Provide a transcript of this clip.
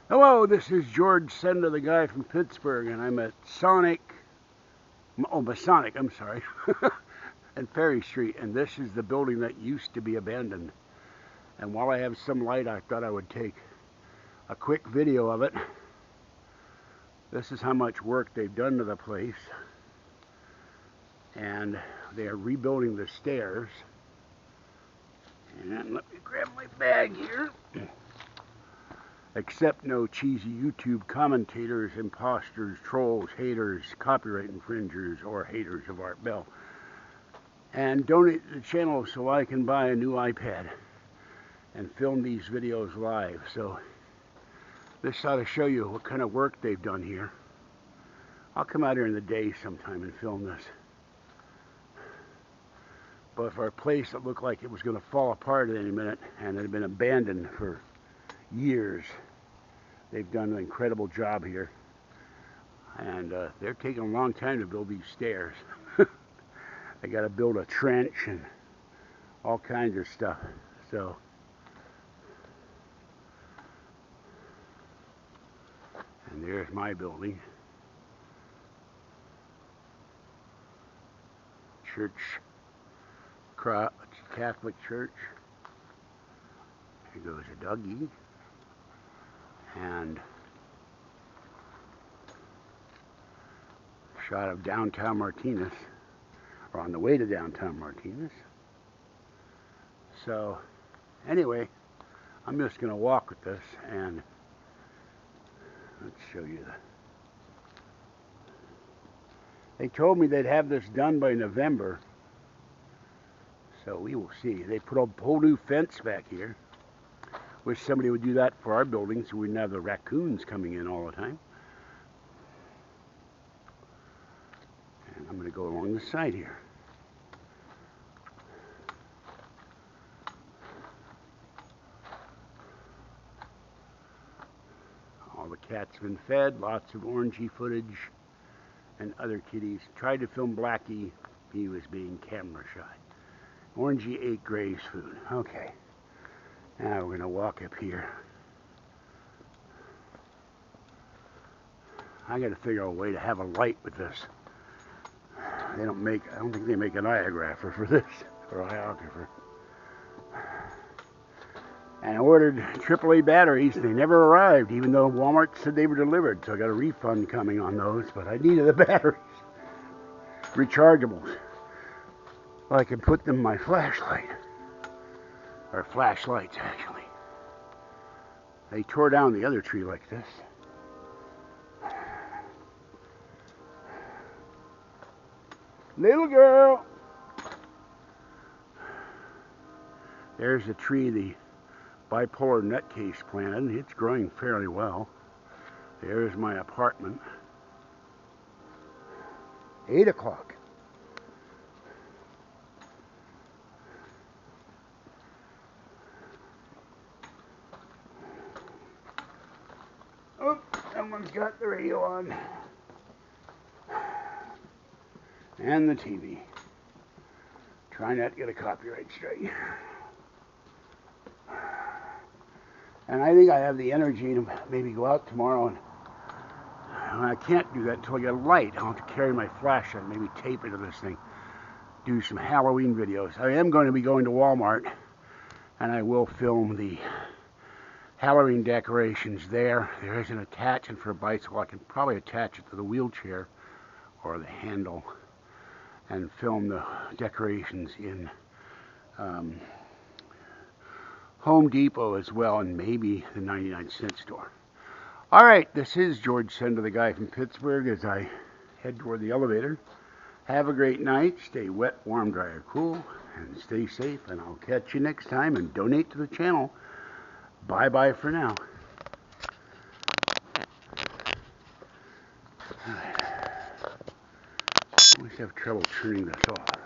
Hello, this is George Senda, the guy from Pittsburgh, and I'm at Masonic, I'm sorry, and Ferry Street, and this is the building that used to be abandoned. And while I have some light, I thought I would take a quick video of it. This is how much work they've done to the place, and they are rebuilding the stairs. And let me grab my bag here. Accept no cheesy YouTube commentators, imposters, trolls, haters, copyright infringers, or haters of Art Bell. And donate to the channel so I can buy a new iPad and film these videos live. So this ought to show you what kind of work they've done here. I'll come out here in the day sometime and film this. But for a place that looked like it was going to fall apart at any minute and it had been abandoned for years, they've done an incredible job here, and they're taking a long time to build these stairs. They got to build a trench and all kinds of stuff. So and there's my building, Catholic church. Here goes a Dougie. And shot of downtown Martinez, or on the way to downtown Martinez. So anyway, I'm just going to walk with this, and let's show you they told me they'd have this done by November, so we will see. They put a whole new fence back here. Wish somebody would do that for our building so we wouldn't have the raccoons coming in all the time. And I'm going to go along the side here. All the cats have been fed, lots of orangey footage and other kitties. Tried to film Blackie, he was being camera shy. Orangey ate Gray's food. Okay. Now we're going to walk up here. I got to figure out a way to have a light with this. I don't think they make an iographer for this, or iographer. And I ordered AAA batteries. They never arrived, even though Walmart said they were delivered. So I got a refund coming on those, but I needed the batteries. Rechargeables. Well, I can put them in my flashlight. Or flashlights, actually. They tore down the other tree like this. Little girl! There's a tree the bipolar nutcase planted. It's growing fairly well. There's my apartment. 8 o'clock. Oh, someone's got the radio on. And the TV. Try not to get a copyright strike. And I think I have the energy to maybe go out tomorrow, and I can't do that until I get a light. I'll have to carry my flashlight, maybe tape it to this thing. Do some Halloween videos. I am going to be going to Walmart, and I will film the Halloween decorations there. There is an attachment for a bicycle. I can probably attach it to the wheelchair or the handle and film the decorations in Home Depot as well, and maybe the 99-cent store. All right, this is George Senda, the guy from Pittsburgh, as I head toward the elevator. Have a great night. Stay wet, warm, dry, or cool, and stay safe, and I'll catch you next time, and donate to the channel. Bye-bye for now. I always have trouble turning this off.